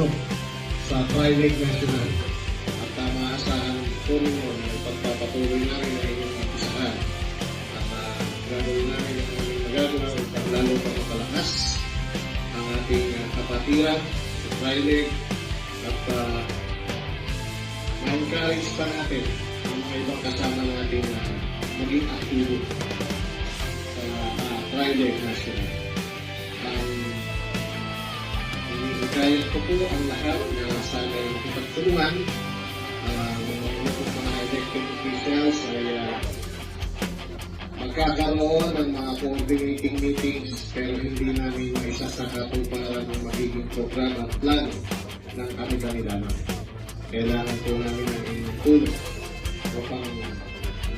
ano sa Trileg National. At maasahan po ninyo na pagpapatuloy namin ay inyong umpisahan. At gagawin namin ang aming magagawa upang lalo pang mapalakas ang ating kapatiran sa Trileg at ma-encourage pa natin ang mga ibang kasama natin na maging aktibo sa Trileg National. Hinihikayat ko po ang lahat na sana'y makipagtulungan mga elected officials ay magkakaroon ng mga coordinating meetings pero hindi namin maisasakatuparan ng magiging program at plano ng kami-kami-lamang. Kailangan po namin ng inyong tulong upang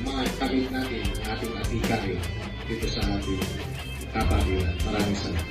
makamit natin ang ating atikay dito sa ating kapatiran. Maraming salamat.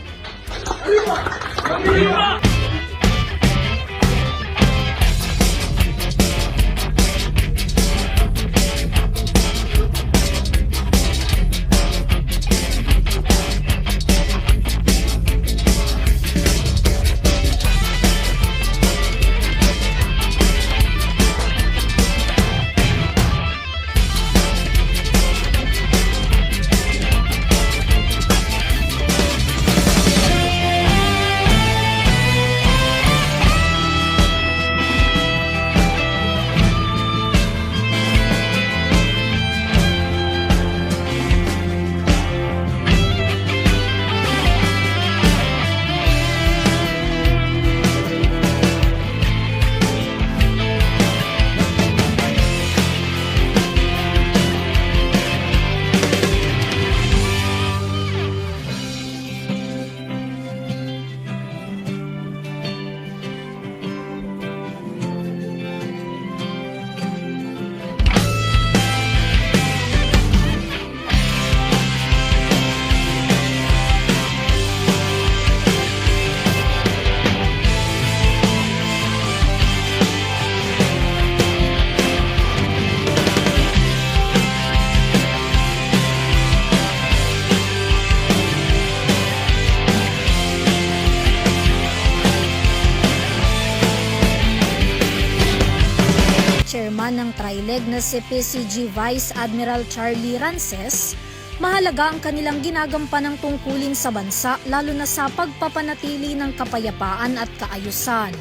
Chairman ng Trileg na si PCG Vice Admiral Charlie Rances, mahalaga ang kanilang ginagampanan ng tungkulin sa bansa lalo na sa pagpapanatili ng kapayapaan at kaayusan.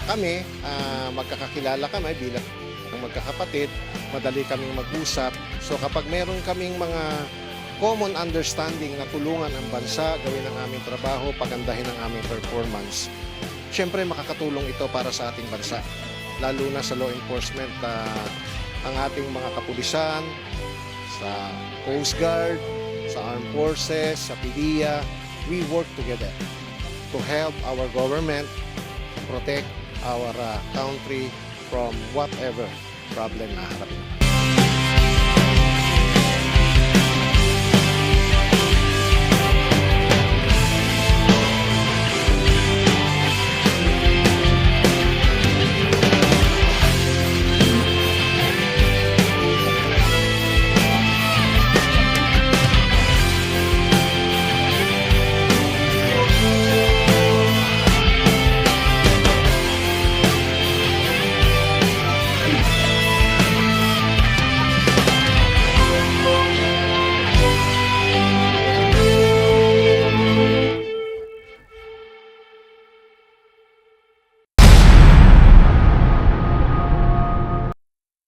Kami, magkakakilala kami bilang magkakapatid, madali kaming mag-usap. So kapag meron kaming mga common understanding na tulungan ang bansa, gawin ang aming trabaho, pagandahin ang aming performance, syempre makakatulong ito para sa ating bansa. Lalo na sa law enforcement, ang ating mga kapulisan, sa Coast Guard, sa Armed Forces, sa PDEA, we work together to help our government protect our country from whatever problem na harapin.